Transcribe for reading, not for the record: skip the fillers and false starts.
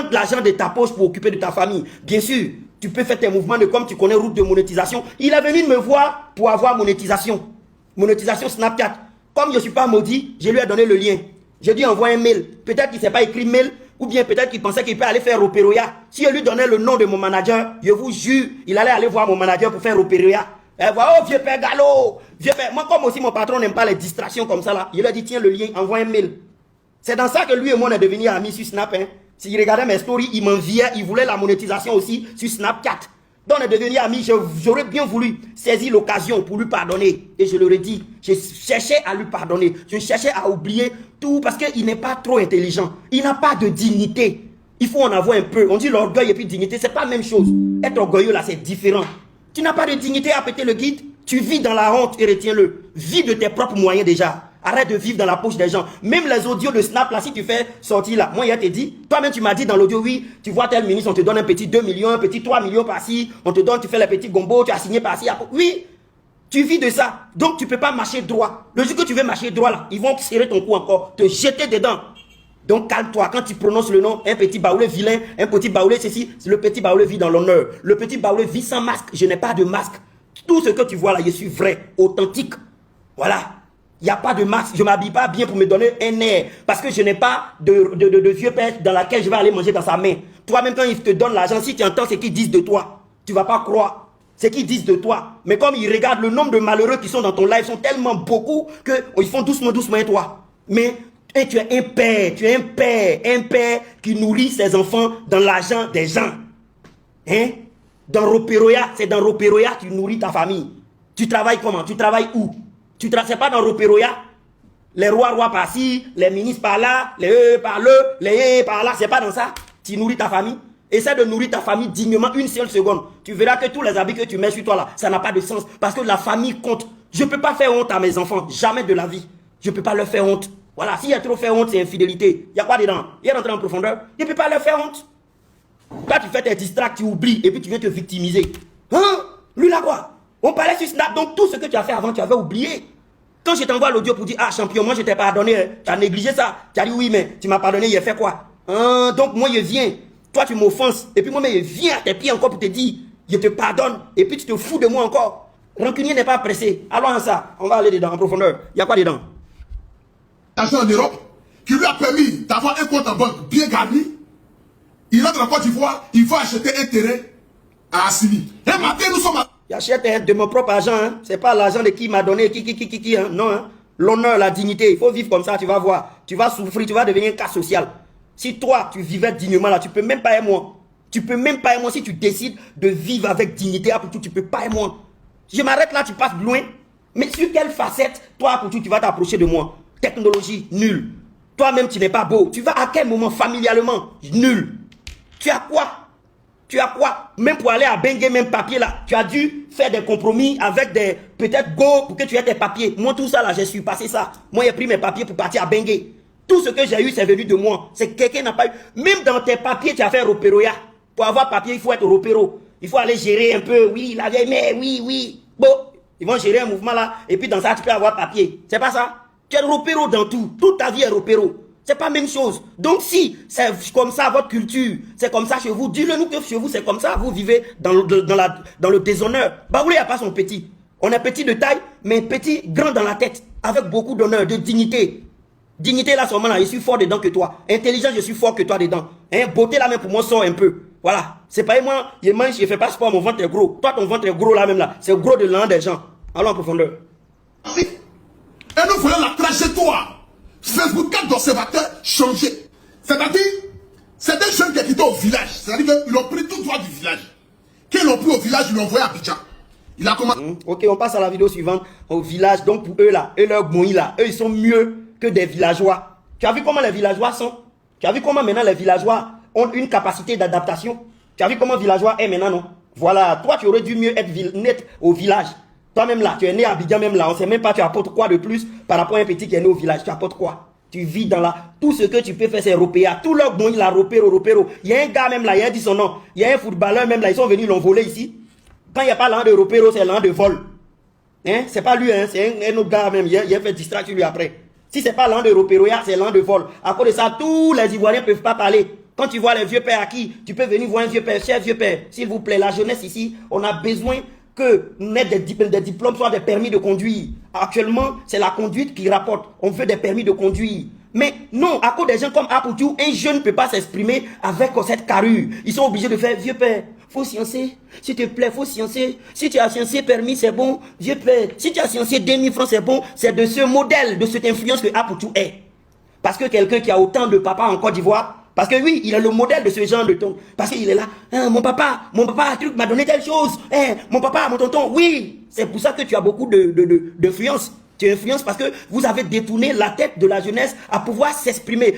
rentre l'argent de ta poche pour occuper de ta famille. Bien sûr, tu peux faire tes mouvements de comme tu connais route de monétisation. Il est venu me voir pour avoir monétisation. Monétisation Snapchat. Comme je ne suis pas maudit, je lui ai donné le lien. J'ai dû envoyer un mail. Peut-être qu'il ne s'est pas écrit mail, ou bien peut-être qu'il pensait qu'il peut aller faire Opéroya. Si je lui donnais le nom de mon manager, je vous jure, il allait aller voir mon manager pour faire Opéroya. Elle voit, oh vieux père galop, vieux père. Moi, comme aussi mon patron n'aime pas les distractions comme ça là, il lui a dit tiens le lien, envoie un mail. C'est dans ça que lui et moi on est devenus amis sur Snap. Hein. S'il regardait mes stories, il m'enviait, il voulait la monétisation aussi sur Snapchat. Donc on est devenus amis, j'aurais bien voulu saisir l'occasion pour lui pardonner. Et je leur ai dit, je cherchais à lui pardonner, je cherchais à oublier tout parce qu'il n'est pas trop intelligent. Il n'a pas de dignité. Il faut en avoir un peu. On dit l'orgueil et puis dignité, c'est pas la même chose. Être orgueilleux là, c'est différent. Tu n'as pas de dignité à péter le guide. Tu vis dans la honte et retiens-le. Vis de tes propres moyens déjà. Arrête de vivre dans la poche des gens. Même les audios de Snap, là, si tu fais sortir là, moi, il te dit, toi-même, tu m'as dit dans l'audio, oui, tu vois tel ministre, on te donne un petit 2 millions, un petit 3 millions par-ci, on te donne, tu fais les petits gombos, tu as signé par-ci. Oui, tu vis de ça. Donc, tu ne peux pas marcher droit. Le jour que tu veux marcher droit là, ils vont serrer ton cou encore, te jeter dedans. Donc, calme-toi. Quand tu prononces le nom, un petit baoulé vilain, un petit baoulé ceci, le petit baoulé vit dans l'honneur. Le petit baoulé vit sans masque. Je n'ai pas de masque. Tout ce que tu vois là, je suis vrai, authentique. Voilà. Il n'y a pas de masque. Je ne m'habille pas bien pour me donner un air. Parce que je n'ai pas de vieux père dans laquelle je vais aller manger dans sa main. Toi-même, quand ils te donnent l'argent, si tu entends ce qu'ils disent de toi, tu ne vas pas croire ce qu'ils disent de toi. Mais comme ils regardent le nombre de malheureux qui sont dans ton live, sont tellement beaucoup qu'ils font doucement, doucement et toi. Mais et tu es un père qui nourrit ses enfants dans l'argent des gens. Hein? Dans Roperoya, c'est dans Roperoya que tu nourris ta famille. Tu travailles comment? Tu travailles où? C'est pas dans Roperoya? Les rois par-ci, les ministres par-là, les par-là, les par-là, c'est pas dans ça? Tu nourris ta famille? Essaie de nourrir ta famille dignement une seule seconde. Tu verras que tous les habits que tu mets sur toi là, ça n'a pas de sens. Parce que la famille compte. Je ne peux pas faire honte à mes enfants. Jamais de la vie. Je ne peux pas leur faire honte. Voilà, s'il y a trop fait honte, c'est infidélité. Il y a quoi dedans? Il y a rentré en profondeur. Je ne peux pas leur faire honte. Toi, tu fais tes distracts, tu oublies, et puis tu viens te victimiser. Hein? Lui là quoi? On parlait sur Snap, donc tout ce que tu as fait avant, tu avais oublié. Quand je t'envoie l'audio pour dire, ah champion, moi je t'ai pardonné, tu as négligé ça. Tu as dit oui, mais tu m'as pardonné, il a fait quoi? Hein? Donc moi je viens, toi tu m'offenses, et puis moi je viens à tes pieds encore pour te dire, je te pardonne, et puis tu te fous de moi encore. Rancunier n'est pas pressé. Allons à ça, on va aller dedans en profondeur. Il y a quoi dedans? L'argent en Europe qui lui a permis d'avoir un compte en banque bien garni. Il rentre en Côte d'Ivoire, il va acheter un terrain à Assini. Un matin, nous sommes à... J'achète de mon propre argent, hein. C'est pas l'argent de qui m'a donné, qui, hein. Non, hein. L'honneur, la dignité, il faut vivre comme ça, tu vas voir. Tu vas souffrir, tu vas devenir un cas social. Si toi, tu vivais dignement là, tu peux même pas être moi. Tu peux même pas être moi si tu décides de vivre avec dignité, après tout, tu peux pas être moi. Je m'arrête là, tu passes loin. Mais sur quelle facette, toi, après tout, tu vas t'approcher de moi? Technologie, nul. Toi-même, tu n'es pas beau. Tu vas à quel moment familialement? Nul. Tu as quoi? Tu as quoi? Même pour aller à Bengue, même papier là, tu as dû faire des compromis avec des peut-être go pour que tu aies tes papiers. Moi, tout ça là, j'ai su passer ça. Moi, j'ai pris mes papiers pour partir à Bengue. Tout ce que j'ai eu, c'est venu de moi. C'est que quelqu'un n'a pas eu. Même dans tes papiers, tu as fait Roperoya. Pour avoir papier, il faut être Ropero. Il faut aller gérer un peu. Oui, la vieille mère, oui. Bon, ils vont gérer un mouvement là. Et puis dans ça, tu peux avoir papier. C'est pas ça? Tu es Ropero dans tout. Toute ta vie est Ropero. C'est pas la même chose. Donc si c'est comme ça votre culture, c'est comme ça chez vous, dis-le nous que chez vous c'est comme ça, vous vivez dans le déshonneur. Baoulé n'a pas son petit. On est petit de taille, mais petit, grand dans la tête, avec beaucoup d'honneur, de dignité. Dignité là, seulement là, je suis fort dedans que toi. Intelligent, je suis fort que toi dedans. Hein, beauté là même pour moi sort un peu. Voilà. C'est pas moi, je mange, je fais pas sport, mon ventre est gros. Toi ton ventre est gros là même là. C'est gros de l'an des gens. Allons en profondeur. Et nous voulons la trajectoire. Facebook 4 d'observateurs changé. C'est-à-dire, c'est des jeunes qui ont quitté au village. C'est-à-dire qu'ils ont pris tout droit du village. Qu'ils l'ont pris au village, ils l'ont envoyé à Abidjan. Il a commencé. Ok, on passe à la vidéo suivante. Au village, donc pour eux là, eux leur gouille là, eux ils sont mieux que des villageois. Tu as vu comment les villageois sont? Tu as vu comment maintenant les villageois ont une capacité d'adaptation? Tu as vu comment villageois est maintenant, non? Voilà, toi tu aurais dû mieux être net au village. Toi-même là, tu es né à Abidjan même là, on ne sait même pas tu apportes quoi de plus par rapport à un petit qui est né au village. Tu apportes quoi? Tu vis dans la... Tout ce que tu peux faire c'est Européa. Tout leur bon, il a Ropero. Il y a un gars même là, il a dit son nom. Il y a un footballeur même là, ils sont venus, l'ont volé ici. Quand il n'y a pas l'an de Ropero, c'est l'an de vol. Hein? C'est pas lui, hein? C'est un autre gars même, il a fait distraction lui après. Si c'est pas l'an de Ropero, c'est l'an de vol. À cause de ça, tous les Ivoiriens ne peuvent pas parler. Quand tu vois les vieux pères à qui, tu peux venir voir un vieux père, cher vieux père, s'il vous plaît, la jeunesse ici, on a besoin que nous ayons des diplômes, soit des permis de conduire. Actuellement, c'est la conduite qui rapporte. On veut des permis de conduire. Mais non, à cause des gens comme Apoutou, un jeune ne peut pas s'exprimer avec cette carrure. Ils sont obligés de faire, vieux père, faut sciencer, s'il te plaît, faut sciencer. Si tu as sciencé permis, c'est bon. Vieux père, si tu as sciencé 2000 francs, c'est bon. C'est de ce modèle, de cette influence que Apoutou est. Parce que quelqu'un qui a autant de papas en Côte d'Ivoire, parce que oui, il est le modèle de ce genre de ton. Parce qu'il est là, hein, mon papa, truc m'a donné telle chose. Hein, mon papa, mon tonton, oui. C'est pour ça que tu as beaucoup d'influence. Tu influences parce que vous avez détourné la tête de la jeunesse à pouvoir s'exprimer.